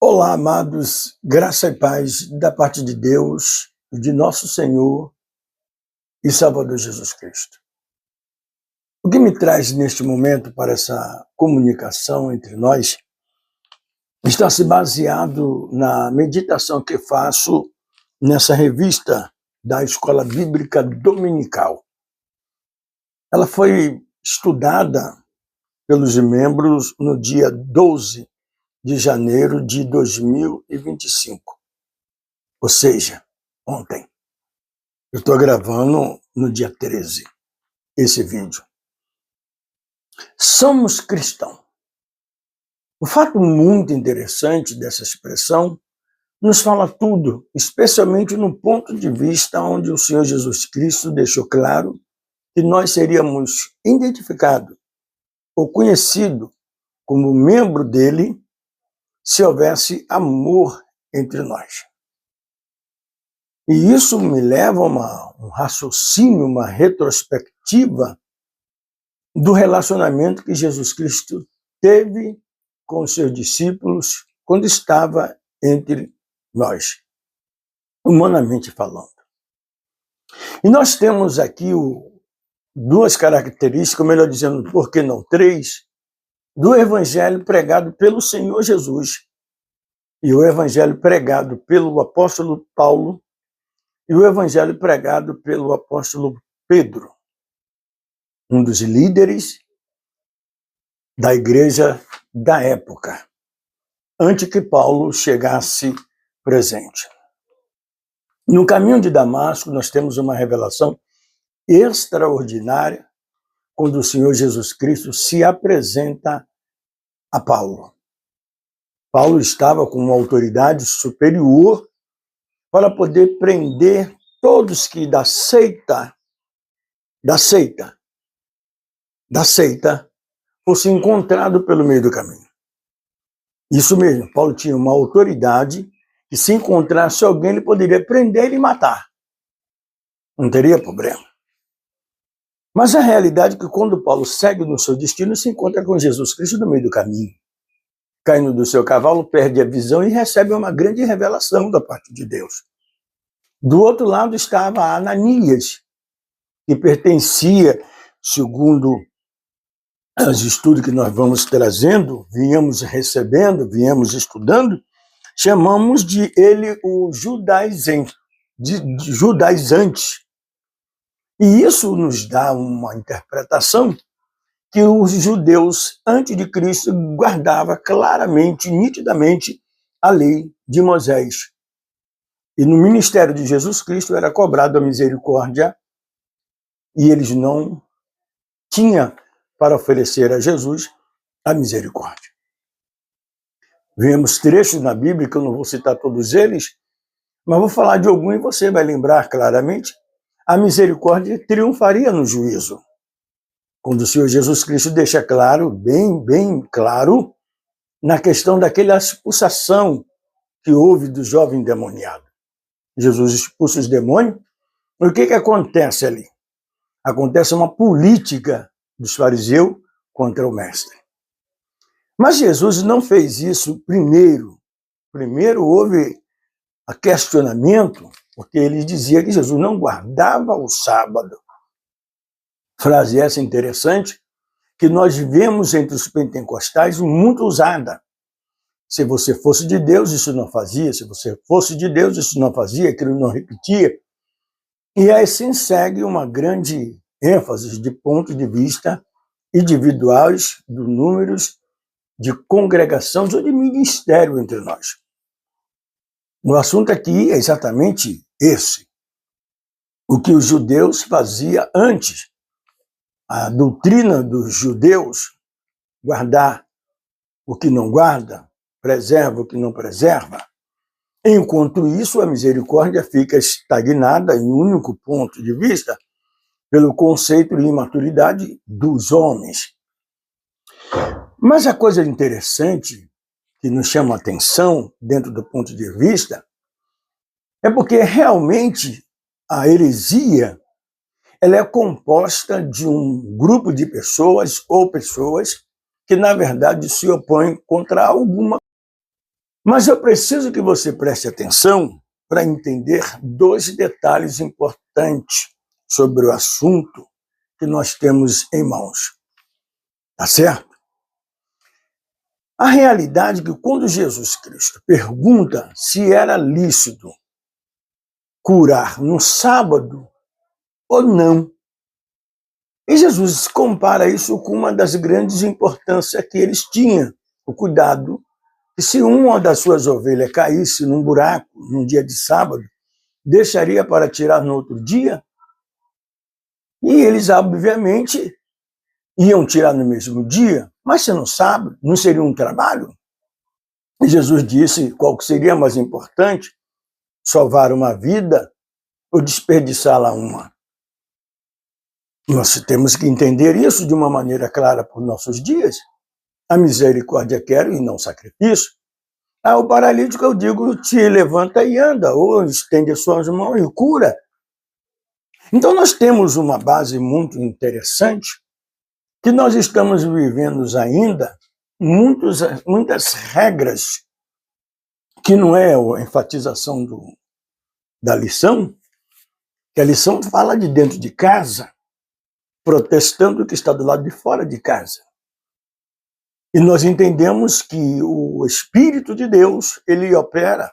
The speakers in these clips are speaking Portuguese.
Olá, amados, graça e paz da parte de Deus, de nosso Senhor e Salvador Jesus Cristo. O que me traz neste momento para essa comunicação entre nós está se baseado na meditação que faço nessa revista da Escola Bíblica Dominical. Ela foi estudada pelos membros no dia 12 de janeiro de 2025. Ou seja, ontem. Eu estou gravando no dia 13 esse vídeo. Somos cristãos. O fato muito interessante dessa expressão nos fala tudo, especialmente no ponto de vista onde o Senhor Jesus Cristo deixou claro que nós seríamos identificados ou conhecidos como membro dele se houvesse amor entre nós. E isso me leva a um raciocínio, uma retrospectiva do relacionamento que Jesus Cristo teve com os seus discípulos quando estava entre nós, humanamente falando. E nós temos aqui duas características, ou melhor dizendo, por que não três, do evangelho pregado pelo Senhor Jesus e o evangelho pregado pelo apóstolo Paulo e o evangelho pregado pelo apóstolo Pedro, um dos líderes da igreja da época, antes que Paulo chegasse presente. No caminho de Damasco, nós temos uma revelação extraordinária quando o Senhor Jesus Cristo se apresenta a Paulo. Paulo estava com uma autoridade superior para poder prender todos que da seita fosse encontrado pelo meio do caminho. Isso mesmo, Paulo tinha uma autoridade que se encontrasse alguém, ele poderia prender e matar. Não teria problema. Mas a realidade é que quando Paulo segue no seu destino, se encontra com Jesus Cristo no meio do caminho. Caindo do seu cavalo, perde a visão e recebe uma grande revelação da parte de Deus. Do outro lado estava Ananias, que pertencia, segundo os estudos que nós vamos trazendo, viemos recebendo, viemos estudando, chamamos de ele o judaizante. E isso nos dá uma interpretação que os judeus, antes de Cristo, guardavam claramente, nitidamente, a lei de Moisés. E no ministério de Jesus Cristo era cobrado a misericórdia e eles não tinham para oferecer a Jesus a misericórdia. Vemos trechos na Bíblia, que eu não vou citar todos eles, mas vou falar de algum e você vai lembrar claramente, a misericórdia triunfaria no juízo. Quando o Senhor Jesus Cristo deixa claro, bem claro, na questão daquela expulsação que houve do jovem endemoniado. Jesus expulsa os demônios, e o que acontece ali? Acontece uma política dos fariseus contra o mestre. Mas Jesus não fez isso primeiro. Primeiro houve a questionamento, porque ele dizia que Jesus não guardava o sábado. Frase essa interessante, que nós vemos entre os pentecostais muito usada. Se você fosse de Deus, isso não fazia. Se você fosse de Deus, isso não fazia, aquilo não repetia. E assim segue uma grande ênfase de ponto de vista individuais, de números, de congregações ou de ministério entre nós. O assunto aqui é exatamente esse. O que os judeus faziam antes. A doutrina dos judeus, guardar o que não guarda, preserva o que não preserva. Enquanto isso, a misericórdia fica estagnada em um único ponto de vista, pelo conceito de imaturidade dos homens. Mas a coisa interessante, que nos chama a atenção dentro do ponto de vista, é porque realmente a heresia ela é composta de um grupo de pessoas ou pessoas que, na verdade, se opõem contra alguma Mas eu preciso que você preste atenção para entender dois detalhes importantes sobre o assunto que nós temos em mãos. Tá certo? A realidade é que quando Jesus Cristo pergunta se era lícito curar no sábado ou não, e Jesus compara isso com uma das grandes importâncias que eles tinham, o cuidado que se uma das suas ovelhas caísse num buraco num dia de sábado, deixaria para tirar no outro dia? E eles, obviamente, iam tirar no mesmo dia, mas se não sabe, não seria um trabalho? E Jesus disse qual que seria mais importante, salvar uma vida ou desperdiçá-la uma. Nós temos que entender isso de uma maneira clara por nossos dias. A misericórdia quero e não sacrifício. Ao paralítico eu digo, te levanta e anda, ou estende as suas mãos e cura. Então nós temos uma base muito interessante, que nós estamos vivendo ainda muitas regras, que não é a enfatização da lição, que a lição fala de dentro de casa, protestando o que está do lado de fora de casa. E nós entendemos que o Espírito de Deus, ele opera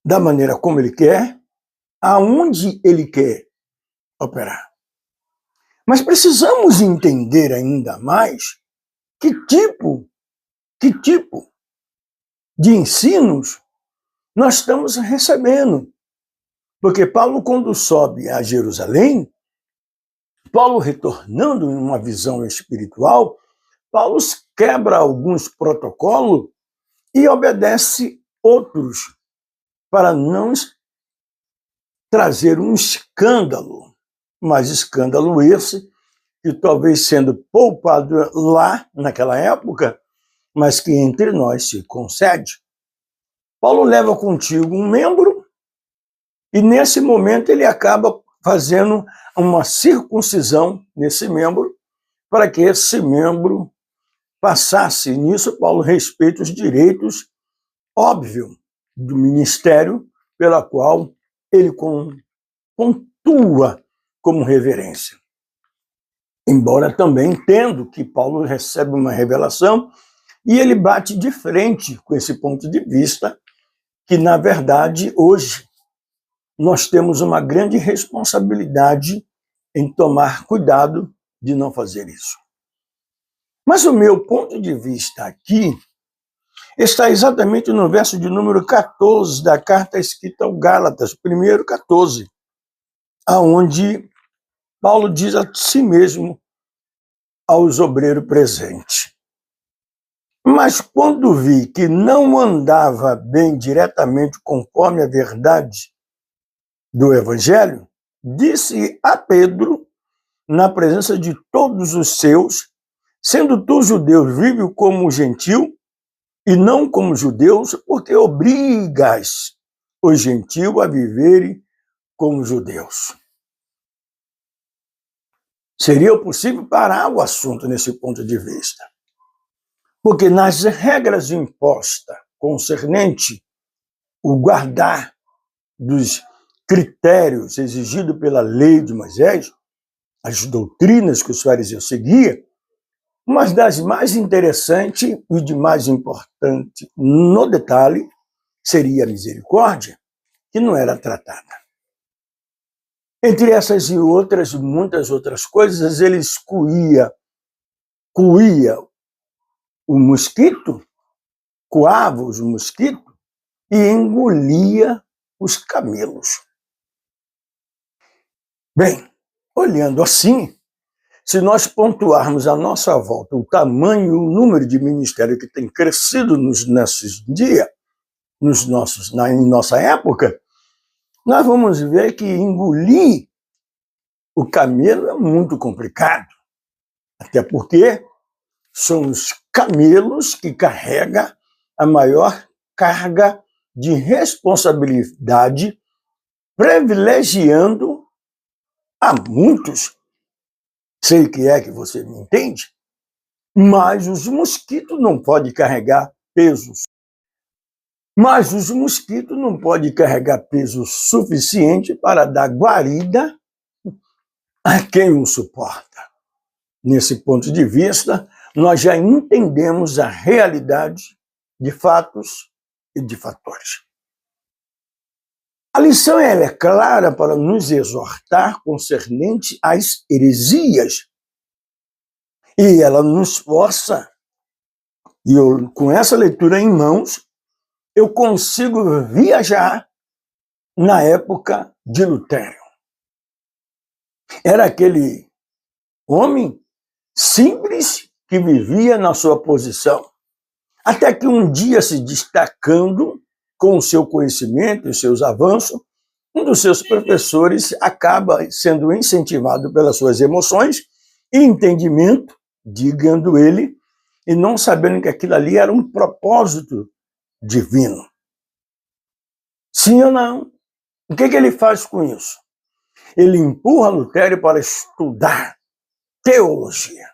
da maneira como ele quer, aonde ele quer operar. Mas precisamos entender ainda mais que tipo de ensinos nós estamos recebendo. Porque Paulo, quando sobe a Jerusalém, Paulo retornando em uma visão espiritual, Paulo quebra alguns protocolos e obedece outros, para não trazer um escândalo, mas escândalo esse que talvez sendo poupado lá naquela época, mas que entre nós se concede. Paulo leva contigo um membro e nesse momento ele acaba fazendo uma circuncisão nesse membro para que esse membro passasse. Nisso Paulo respeita os direitos, óbvio, do ministério pela qual ele pontua como reverência. Embora também entendo que Paulo recebe uma revelação e ele bate de frente com esse ponto de vista, que, na verdade, hoje nós temos uma grande responsabilidade em tomar cuidado de não fazer isso. Mas o meu ponto de vista aqui está exatamente no verso de número 14 da carta escrita ao Gálatas, 1:14, aonde Paulo diz a si mesmo aos obreiros presentes: mas quando vi que não andava bem diretamente conforme a verdade do Evangelho, disse a Pedro, na presença de todos os seus: sendo tu judeu, vive como gentil e não como judeus, porque obrigas os gentios a viverem como judeus. Seria possível parar o assunto nesse ponto de vista. Porque nas regras impostas concernente o guardar dos critérios exigidos pela lei de Moisés, as doutrinas que os fariseus seguiam, uma das mais interessantes e de mais importante no detalhe seria a misericórdia, que não era tratada. Entre essas e outras, muitas outras coisas, ele coía o mosquito, coava os mosquitos e engolia os camelos. Bem, olhando assim, se nós pontuarmos à nossa volta o tamanho e o número de ministérios que tem crescido nos nossos dias, em nossa época, nós vamos ver que engolir o camelo é muito complicado. Até porque são os camelos que carregam a maior carga de responsabilidade, privilegiando a muitos. Sei que é que você me entende, mas os mosquitos não podem carregar pesos Mas os mosquitos não podem carregar peso suficiente para dar guarida a quem o suporta. Nesse ponto de vista, nós já entendemos a realidade de fatos e de fatores. A lição ela é clara para nos exortar concernente às heresias. E ela nos força, e eu, com essa leitura em mãos, eu consigo viajar na época de Lutero. Era aquele homem simples que vivia na sua posição, até que um dia, se destacando com o seu conhecimento e seus avanços, um dos seus professores acaba sendo incentivado pelas suas emoções e entendimento, digando ele, e não sabendo que aquilo ali era um propósito divino. Sim ou não? O que ele faz com isso? Ele empurra Lutero para estudar teologia.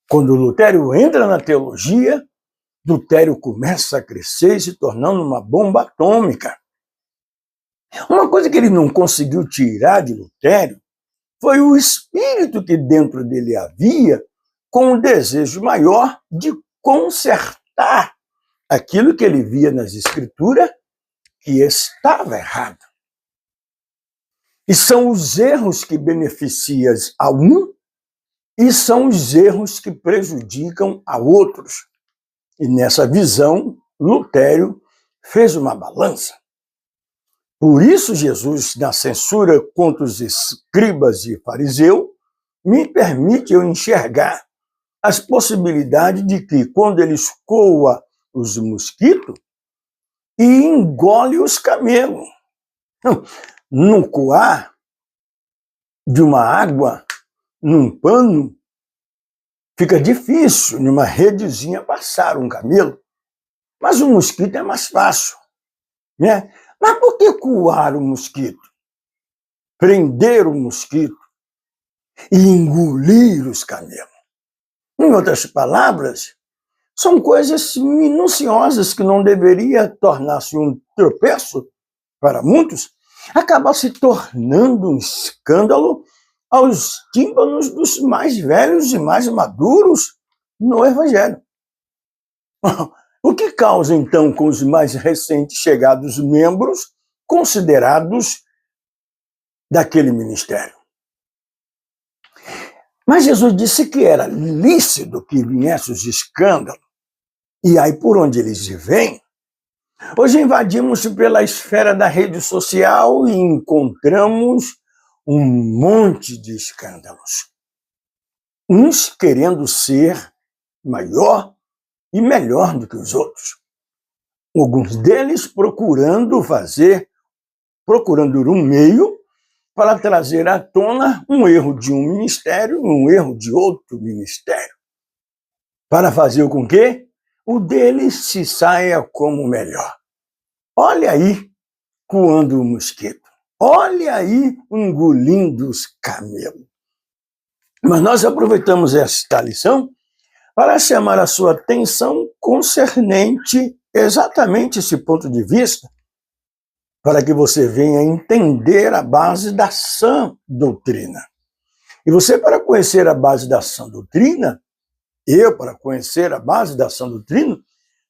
Quando Lutero entra na teologia, Lutero começa a crescer e se tornando uma bomba atômica. Uma coisa que ele não conseguiu tirar de Lutero foi o espírito que dentro dele havia, com o desejo maior de consertar aquilo que ele via nas Escrituras que estava errado. E são os erros que beneficiam a um e são os erros que prejudicam a outros. E nessa visão, Lutero fez uma balança. Por isso, Jesus, na censura contra os escribas e fariseus, me permite eu enxergar as possibilidades de que, quando ele escoa os mosquitos, e engole os camelos. No coar de uma água, num pano, fica difícil, numa redezinha, passar um camelo. Mas o mosquito é mais fácil, né? Mas por que coar o mosquito? Prender o mosquito e engolir os camelos. Em outras palavras, são coisas minuciosas que não deveria tornar-se um tropeço para muitos, acaba se tornando um escândalo aos tímpanos dos mais velhos e mais maduros no Evangelho. O que causa, então, com os mais recentes chegados membros considerados daquele ministério? Mas Jesus disse que era lícito que viesse os escândalos, e aí por onde eles vêm, hoje invadimos pela esfera da rede social e encontramos um monte de escândalos. Uns querendo ser maior e melhor do que os outros. Alguns deles procurando um meio para trazer à tona um erro de um ministério e um erro de outro ministério. Para fazer com que o deles se saia como melhor. Olha aí, coando o mosquito. Olha aí, engolindo os camelos. Mas nós aproveitamos esta lição para chamar a sua atenção concernente exatamente esse ponto de vista, para que você venha entender a base da sã doutrina. E você, para conhecer a base da sã doutrina, eu, para conhecer a base da sã doutrina,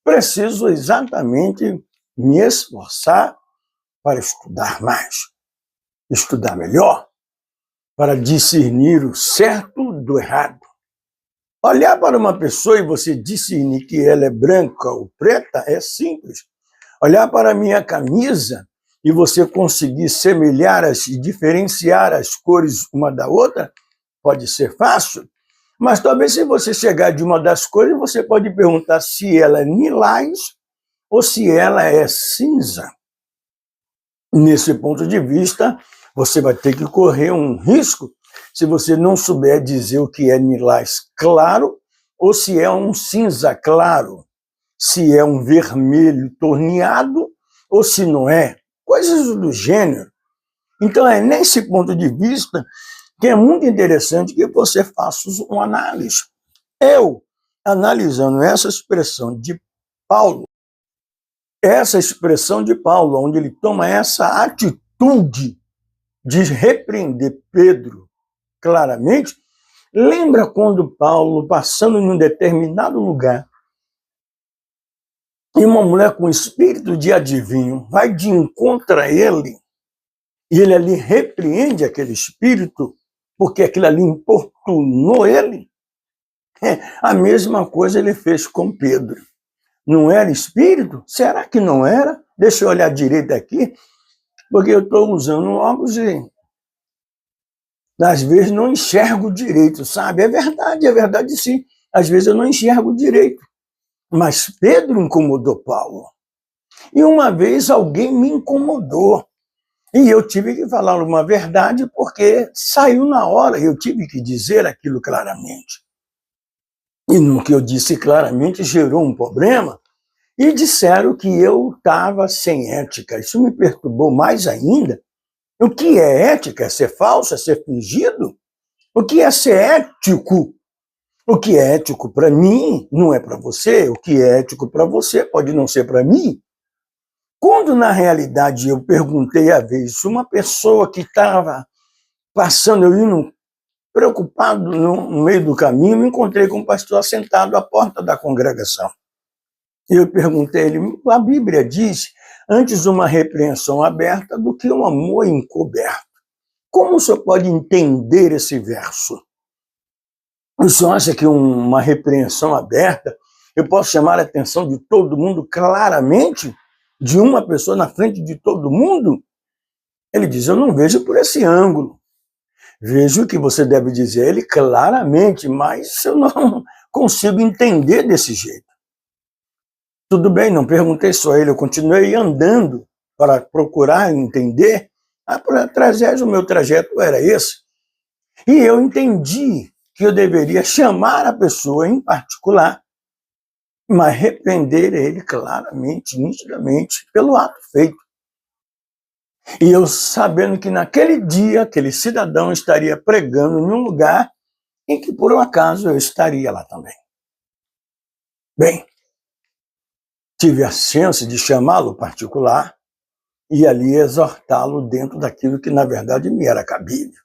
preciso exatamente me esforçar para estudar mais, estudar melhor, para discernir o certo do errado. Olhar para uma pessoa e você discernir que ela é branca ou preta é simples. Olhar para a minha camisa e você conseguir semelhar e diferenciar as cores uma da outra pode ser fácil, mas talvez se você chegar de uma das cores, você pode perguntar se ela é lilás ou se ela é cinza. Nesse ponto de vista, você vai ter que correr um risco se você não souber dizer o que é lilás claro ou se é um cinza claro, se é um vermelho torneado ou se não é, coisas do gênero. Então é nesse ponto de vista que é muito interessante que você faça uma análise. Eu, analisando essa expressão de Paulo, essa expressão de Paulo, onde ele toma essa atitude de repreender Pedro claramente, lembra quando Paulo, passando em um determinado lugar, e uma mulher com espírito de adivinho vai de encontro a ele, e ele ali repreende aquele espírito, porque aquilo ali importunou ele. A mesma coisa ele fez com Pedro. Não era espírito? Será que não era? Deixa eu olhar direito aqui, porque eu estou usando óculos e às vezes não enxergo direito, sabe? É verdade sim. Às vezes eu não enxergo direito. Mas Pedro incomodou Paulo. E uma vez alguém me incomodou. E eu tive que falar uma verdade porque saiu na hora. Eu tive que dizer aquilo claramente. E no que eu disse claramente gerou um problema. E disseram que eu estava sem ética. Isso me perturbou mais ainda. O que é ética? É ser falso? É ser fingido? O que é ser ético? O que é ético para mim não é para você. O que é ético para você pode não ser para mim. Quando, na realidade, eu perguntei a vez, uma pessoa que estava passando, eu indo preocupado no meio do caminho, me encontrei com um pastor sentado à porta da congregação. E eu perguntei a ele, a Bíblia diz, antes uma repreensão aberta do que um amor encoberto. Como o senhor pode entender esse verso? O senhor acha que uma repreensão aberta, eu posso chamar a atenção de todo mundo claramente? De uma pessoa na frente de todo mundo? Ele diz, eu não vejo por esse ângulo. Vejo que você deve dizer a ele claramente, mas eu não consigo entender desse jeito. Tudo bem, não perguntei só a ele, eu continuei andando para procurar entender. O meu trajeto era esse. E eu entendi que eu deveria chamar a pessoa em particular, mas repreender ele claramente, nitidamente, pelo ato feito. E eu sabendo que naquele dia, aquele cidadão estaria pregando em um lugar em que, por um acaso, eu estaria lá também. Bem, tive a chance de chamá-lo particular e ali exortá-lo dentro daquilo que, na verdade, me era cabível.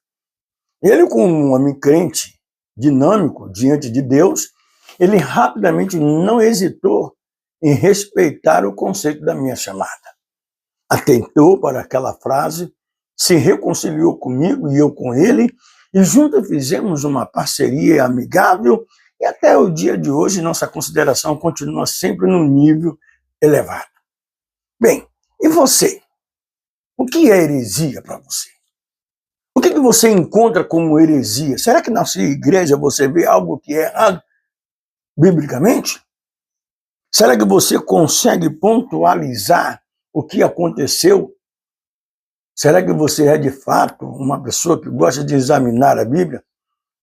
Ele, como um homem crente, dinâmico, diante de Deus, ele rapidamente não hesitou em respeitar o conceito da minha chamada. Atentou para aquela frase, se reconciliou comigo e eu com ele, e juntos fizemos uma parceria amigável, e até o dia de hoje nossa consideração continua sempre num nível elevado. Bem, e você? O que é heresia para você? O que você encontra como heresia? Será que na sua igreja você vê algo que é errado biblicamente? Será que você consegue pontualizar o que aconteceu? Será que você é de fato uma pessoa que gosta de examinar a Bíblia?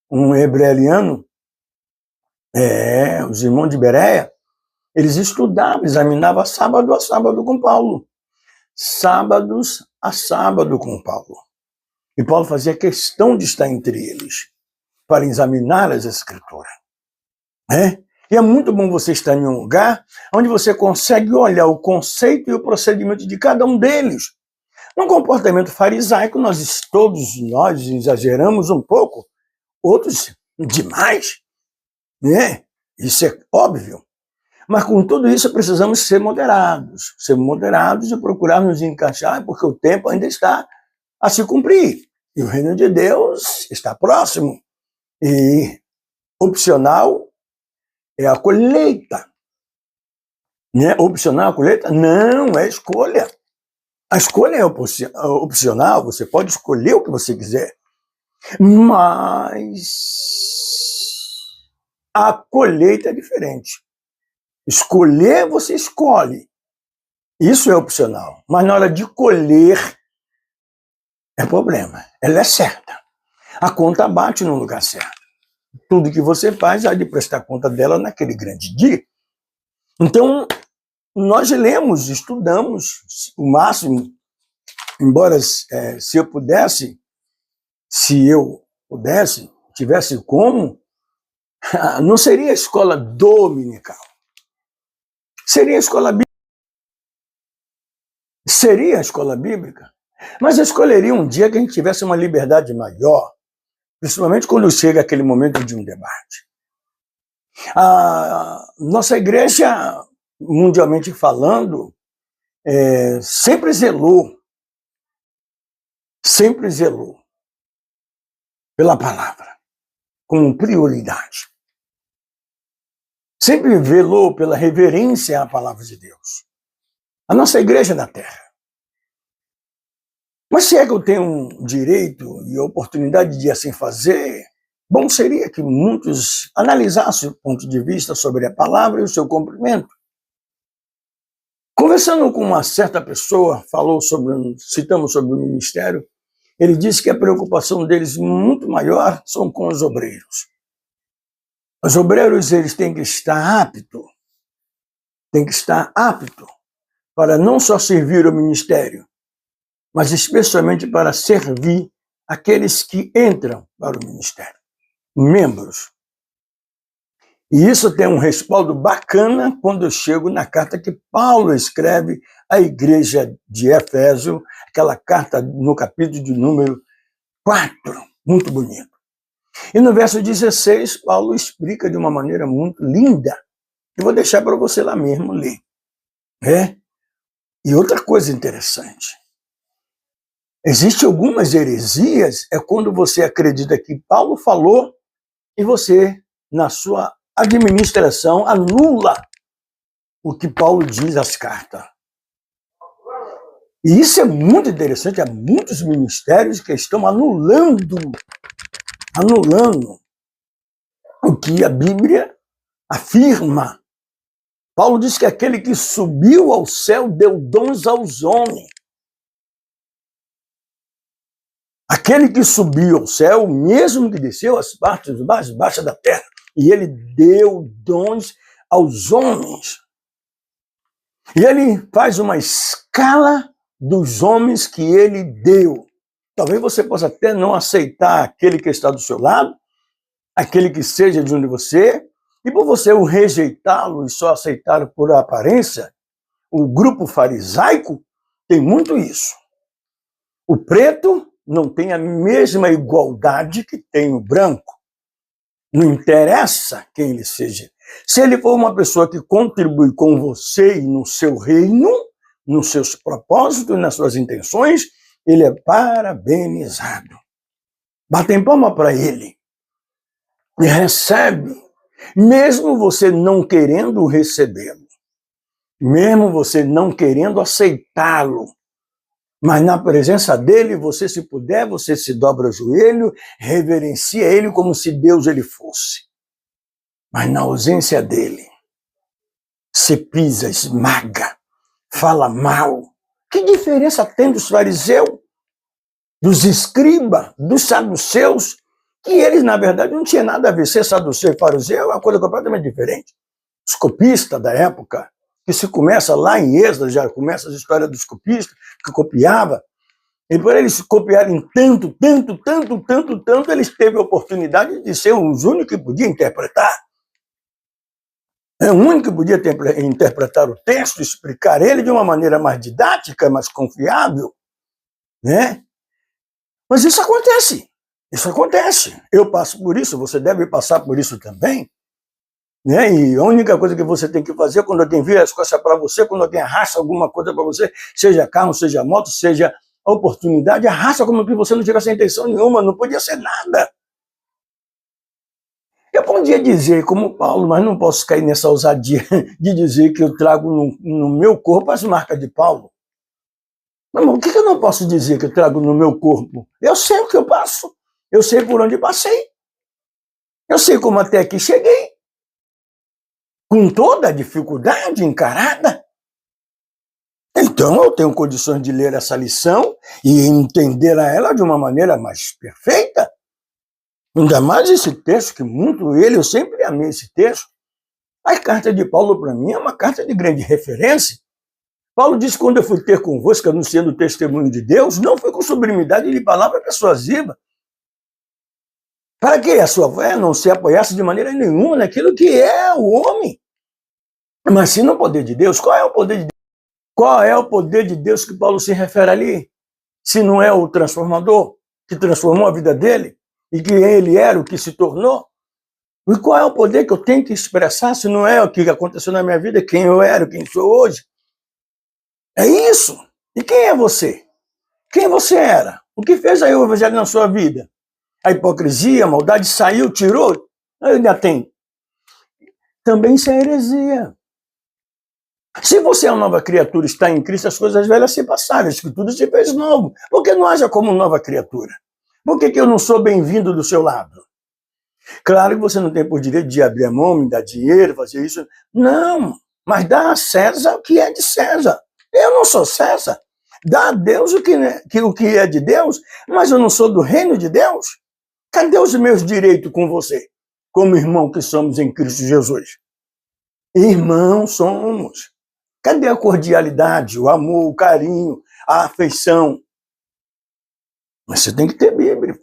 Um hebraiano? Os irmãos de Bereia, eles estudavam, examinavam sábado a sábado com Paulo. Sábados a sábado com Paulo. E Paulo fazia questão de estar entre eles, para examinar as Escrituras. E é muito bom você estar em um lugar onde você consegue olhar o conceito e o procedimento de cada um deles. No comportamento farisaico, todos nós exageramos um pouco, outros demais, né? Isso é óbvio. Mas com tudo isso precisamos ser moderados e procurar nos encaixar, porque o tempo ainda está a se cumprir. E o reino de Deus está próximo. E opcional é a colheita. Né? Opcional a colheita? Não, é escolha. A escolha é opcional, você pode escolher o que você quiser. Mas a colheita é diferente. Escolher, você escolhe. Isso é opcional. Mas na hora de colher, é problema. Ela é certa. A conta bate no lugar certo. Tudo que você faz, há de prestar conta dela naquele grande dia. Então, nós lemos, estudamos o máximo, embora se eu pudesse, tivesse como, não seria a escola dominical. Seria a escola seria a escola bíblica, mas eu escolheria um dia que a gente tivesse uma liberdade maior, principalmente quando chega aquele momento de um debate. A nossa igreja, mundialmente falando, sempre zelou pela palavra, como prioridade. Sempre velou pela reverência à palavra de Deus. A nossa igreja na terra. Mas se é que eu tenho um direito e oportunidade de assim fazer, bom seria que muitos analisassem o ponto de vista sobre a palavra e o seu cumprimento. Conversando com uma certa pessoa, citamos sobre o ministério, ele disse que a preocupação deles muito maior são com os obreiros. Os obreiros, eles têm que estar aptos para não só servir o ministério, mas especialmente para servir aqueles que entram para o ministério, membros. E isso tem um respaldo bacana quando eu chego na carta que Paulo escreve à igreja de Éfeso, aquela carta no capítulo de número 4, muito bonito. E no verso 16, Paulo explica de uma maneira muito linda, eu vou deixar para você lá mesmo ler. E outra coisa interessante, existem algumas heresias, é quando você acredita que Paulo falou e você, na sua administração, anula o que Paulo diz às cartas. E isso é muito interessante, há muitos ministérios que estão anulando o que a Bíblia afirma. Paulo diz que aquele que subiu ao céu deu dons aos homens. Aquele que subiu ao céu, mesmo que desceu às partes mais baixas da terra, e ele deu dons aos homens. E ele faz uma escala dos homens que ele deu. Talvez você possa até não aceitar aquele que está do seu lado, aquele que seja de onde você, e por você o rejeitá-lo e só aceitá-lo por aparência, o grupo farisaico tem muito isso. O preto não tem a mesma igualdade que tem o branco. Não interessa quem ele seja. Se ele for uma pessoa que contribui com você e no seu reino, nos seus propósitos, nas suas intenções, ele é parabenizado. Batem palma para ele. E recebe, mesmo você não querendo recebê-lo, mesmo você não querendo aceitá-lo, mas na presença dele, você, se puder, você se dobra o joelho, reverencia ele como se Deus ele fosse. Mas na ausência dele, você pisa, esmaga, fala mal. Que diferença tem dos fariseus, dos escribas, dos saduceus, que eles, na verdade, não tinham nada a ver. Ser saduceu e fariseu é uma coisa completamente diferente. Os copistas da época, que se começa lá em Êxodo, já começa a história dos copistas, que copiava, e por eles copiarem tanto, eles teve a oportunidade de ser os únicos que podiam interpretar. É o único que podia interpretar o texto, explicar ele de uma maneira mais didática, mais confiável, né? Mas isso acontece. Eu passo por isso, você deve passar por isso também. Né? E a única coisa que você tem que fazer quando alguém vira as costas para você, quando alguém arrasta alguma coisa para você, seja carro, seja moto, seja oportunidade, arrasta como que você não tivesse intenção nenhuma, não podia ser nada. Eu podia dizer, como Paulo, mas não posso cair nessa ousadia de dizer que eu trago no meu corpo as marcas de Paulo. Não, o que eu não posso dizer que eu trago no meu corpo? Eu sei o que eu passo, eu sei por onde passei, eu sei como até aqui cheguei. Com toda a dificuldade encarada. Então eu tenho condições de ler essa lição e entender ela de uma maneira mais perfeita. Ainda mais esse texto, que muito eu sempre amei esse texto. A carta de Paulo, para mim, é uma carta de grande referência. Paulo disse, quando eu fui ter convosco, anunciando o testemunho de Deus, não foi com sublimidade de palavra persuasiva, para que a sua fé não se apoiasse de maneira nenhuma naquilo que é o homem, mas sim no poder de Deus. Qual é o poder de Deus? Qual é o poder de Deus que Paulo se refere ali? Se não é o transformador que transformou a vida dele e que ele era o que se tornou? E qual é o poder que eu tenho que expressar se não é o que aconteceu na minha vida, quem eu era, quem sou hoje? É isso. E quem é você? Quem você era? O que fez aí o evangelho na sua vida? A hipocrisia, a maldade saiu, tirou? Ainda tem. Também isso é heresia. Se você é uma nova criatura, está em Cristo, as coisas velhas se passaram, que tudo se fez novo. Por que não haja como nova criatura? Por que eu não sou bem-vindo do seu lado? Claro que você não tem por direito de abrir a mão, me dar dinheiro, fazer isso. Não, mas dá a César o que é de César. Eu não sou César. Dá a Deus o que é de Deus, mas eu não sou do reino de Deus. Cadê os meus direitos com você, como irmão que somos em Cristo Jesus? Irmãos somos. Cadê a cordialidade, o amor, o carinho, a afeição? Mas você tem que ter Bíblia.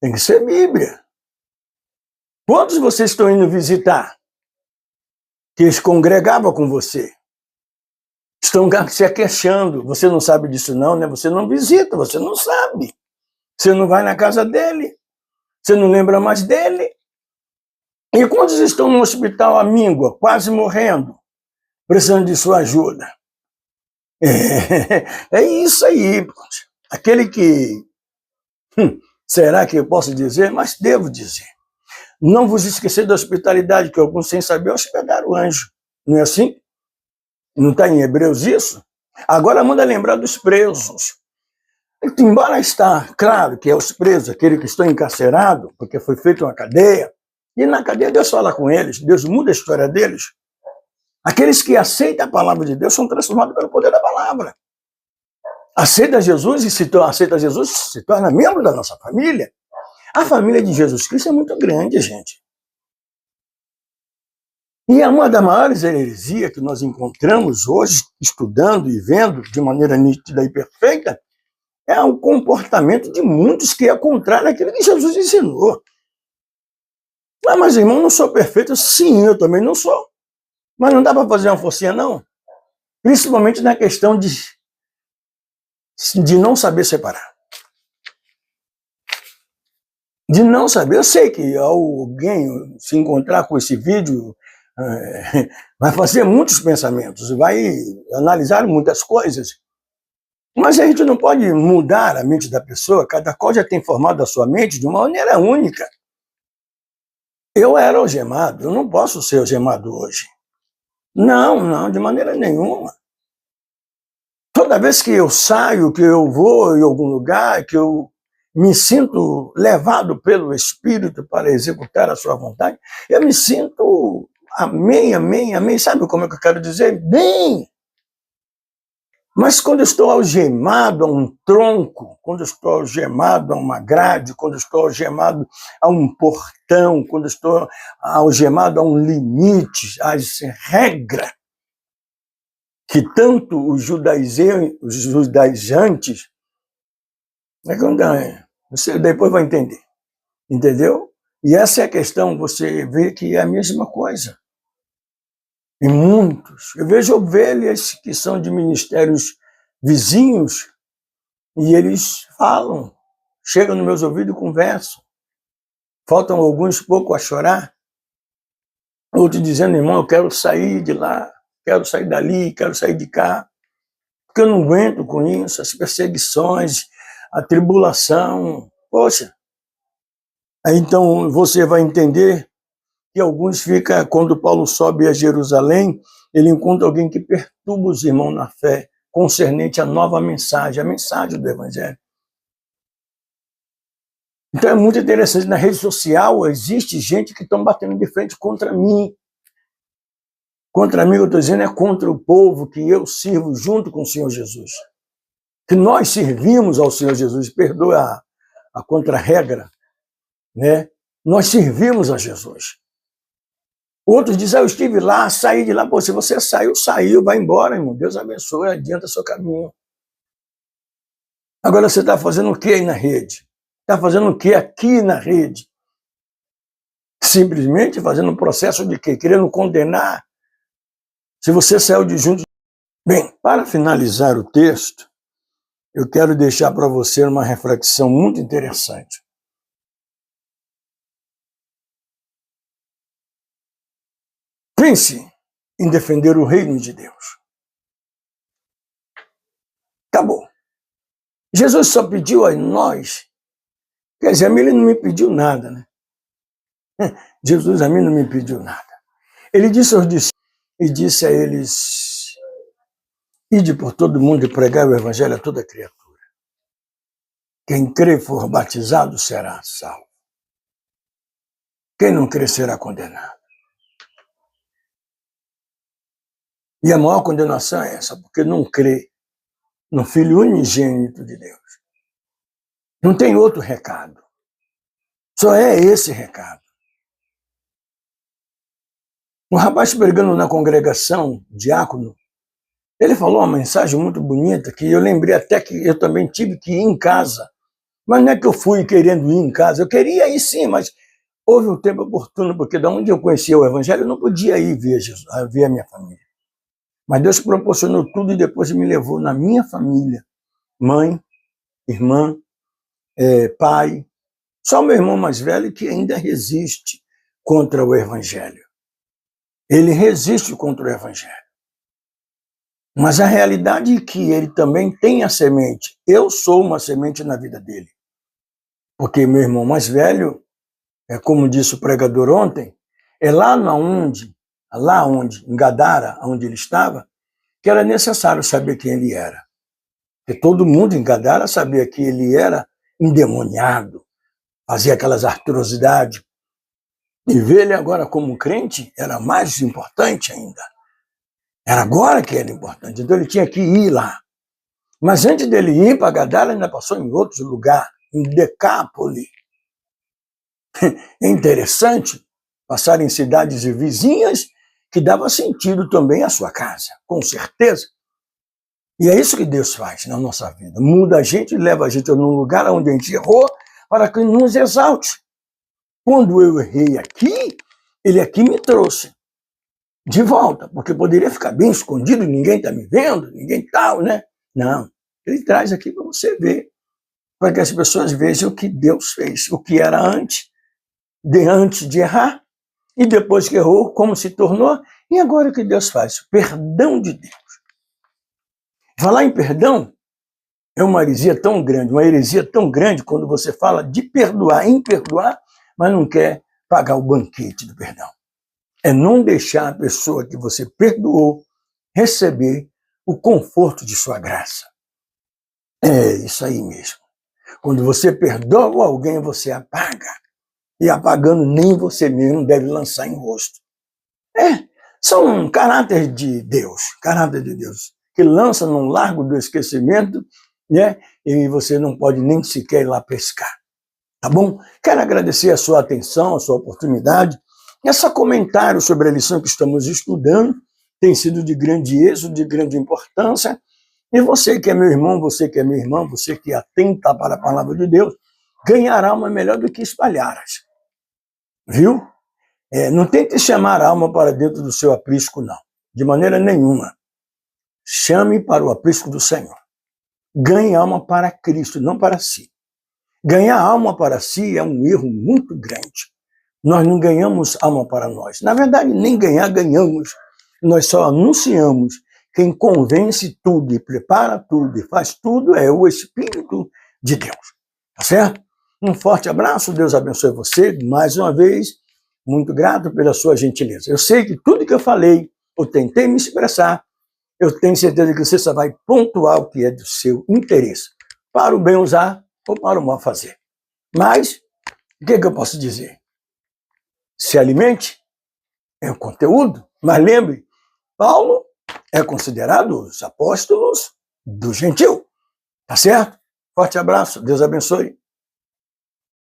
Tem que ser Bíblia. Quantos vocês estão indo visitar? Que eles congregavam com você. Estão se aqueixando. Você não sabe disso não, né? Você não visita, você não sabe. Você não vai na casa dele. Você não lembra mais dele. E quantos estão no hospital à míngua, quase morrendo, precisando de sua ajuda? É isso aí. Aquele que... será que eu posso dizer? Mas devo dizer. Não vos esquecer da hospitalidade, que alguns sem saber hospedaram o anjo. Não é assim? Não está em Hebreus isso? Agora manda lembrar dos presos. Embora está claro que é os presos, aquele que estão encarcerados, porque foi feita uma cadeia, e na cadeia Deus fala com eles, Deus muda a história deles. Aqueles que aceitam a palavra de Deus são transformados pelo poder da palavra. Aceita Jesus e se torna membro da nossa família. A família de Jesus Cristo é muito grande, gente. E é uma das maiores heresias que nós encontramos hoje, estudando e vendo de maneira nítida e perfeita, é o comportamento de muitos que é contrário àquilo que Jesus ensinou. Mas irmão, não sou perfeito. Sim, eu também não sou. Mas não dá para fazer uma forcinha, não. Principalmente na questão de não saber separar. De não saber. Eu sei que alguém se encontrar com esse vídeo vai fazer muitos pensamentos, vai analisar muitas coisas. Mas a gente não pode mudar a mente da pessoa, cada qual já tem formado a sua mente de uma maneira única. Eu era algemado, eu não posso ser algemado hoje. Não, de maneira nenhuma. Toda vez que eu saio, que eu vou em algum lugar, que eu me sinto levado pelo Espírito para executar a sua vontade, eu me sinto amém, amém, amém. Sabe como é que eu quero dizer? Bem. Mas quando eu estou algemado a um tronco, quando eu estou algemado a uma grade, quando eu estou algemado a um portão, quando eu estou algemado a um limite, a regra, que tanto os judaizantes, você depois vai entender, entendeu? E essa é a questão, você vê que é a mesma coisa. E muitos. Eu vejo ovelhas que são de ministérios vizinhos e eles falam, chegam nos meus ouvidos e conversam. Faltam alguns pouco a chorar. Outros dizendo, irmão, eu quero sair de lá, quero sair dali, quero sair de cá. Porque eu não aguento com isso, as perseguições, a tribulação. Poxa. Aí então você vai entender que alguns ficam, quando Paulo sobe a Jerusalém, ele encontra alguém que perturba os irmãos na fé, concernente à nova mensagem, a mensagem do Evangelho. Então é muito interessante, na rede social existe gente que estão batendo de frente contra mim. Contra mim, eu estou dizendo, é contra o povo que eu sirvo junto com o Senhor Jesus. Que nós servimos ao Senhor Jesus, perdoa a contra-regra, né? Nós servimos a Jesus. Outros dizem, eu estive lá, saí de lá. Pô, se você saiu, vai embora, irmão. Deus abençoe, adianta seu caminho. Agora você está fazendo o que aí na rede? Está fazendo o que aqui na rede? Simplesmente fazendo um processo de quê? Querendo condenar. Se você saiu de junto Bem, para finalizar o texto, eu quero deixar para você uma reflexão muito interessante. Pense em defender o reino de Deus. Acabou. Jesus só pediu a nós, quer dizer, a mim ele não me pediu nada, né? Jesus a mim não me pediu nada. Ele disse aos discípulos, e disse a eles, ide por todo mundo e pregai o evangelho a toda criatura. Quem crê e for batizado será salvo. Quem não crer será condenado. E a maior condenação é essa, porque não crê no Filho unigênito de Deus. Não tem outro recado. Só é esse recado. Um rapaz pregando na congregação, diácono, ele falou uma mensagem muito bonita, que eu lembrei até que eu também tive que ir em casa. Mas não é que eu fui querendo ir em casa, eu queria ir sim, mas houve um tempo oportuno, porque de onde eu conhecia o Evangelho, eu não podia ir ver Jesus, ver a minha família. Mas Deus proporcionou tudo e depois me levou na minha família. Mãe, irmã, pai. Só o meu irmão mais velho que ainda resiste contra o Evangelho. Ele resiste contra o Evangelho. Mas a realidade é que ele também tem a semente. Eu sou uma semente na vida dele. Porque meu irmão mais velho, como disse o pregador ontem, é lá onde, em Gadara, onde ele estava, que era necessário saber quem ele era. Porque todo mundo em Gadara sabia que ele era endemoniado, fazia aquelas atrocidades. E ver ele agora como crente era mais importante ainda. Era agora que era importante, então ele tinha que ir lá. Mas antes dele ir para Gadara, ainda passou em outros lugares, em Decápoli. É interessante passar em cidades vizinhas que dava sentido também à sua casa, com certeza. E é isso que Deus faz na nossa vida. Muda a gente e leva a gente num lugar onde a gente errou para que nos exalte. Quando eu errei aqui, ele aqui me trouxe de volta, porque poderia ficar bem escondido, ninguém está me vendo, ninguém tal, né? Não, ele traz aqui para você ver, para que as pessoas vejam o que Deus fez, o que era antes de errar, e depois que errou, como se tornou, e agora o que Deus faz? O perdão de Deus. Falar em perdão é uma heresia tão grande quando você fala de perdoar, em perdoar, mas não quer pagar o banquete do perdão. É não deixar a pessoa que você perdoou receber o conforto de sua graça. É isso aí mesmo. Quando você perdoa alguém, você apaga. E apagando, nem você mesmo deve lançar em rosto. São um caráter de Deus, que lança num largo do esquecimento, né? E você não pode nem sequer ir lá pescar. Tá bom? Quero agradecer a sua atenção, a sua oportunidade. Esse comentário sobre a lição que estamos estudando tem sido de grande êxito, de grande importância. E você que é meu irmão, você que é minha irmã, você que atenta para a palavra de Deus, ganhar alma melhor do que espalhar-as. Viu? Não tente chamar a alma para dentro do seu aprisco, não. De maneira nenhuma. Chame para o aprisco do Senhor. Ganhe alma para Cristo, não para si. Ganhar alma para si é um erro muito grande. Nós não ganhamos alma para nós. Na verdade, nem ganhamos. Nós só anunciamos. Quem convence tudo e prepara tudo e faz tudo é o Espírito de Deus. Tá certo? Um forte abraço, Deus abençoe você. Mais uma vez, muito grato pela sua gentileza. Eu sei que tudo que eu falei, eu tentei me expressar, eu tenho certeza que você só vai pontuar o que é do seu interesse. Para o bem usar ou para o mal fazer. Mas, o que eu posso dizer? Se alimente, é o conteúdo, mas lembre, Paulo é considerado os apóstolos do gentil. Tá certo? Forte abraço, Deus abençoe.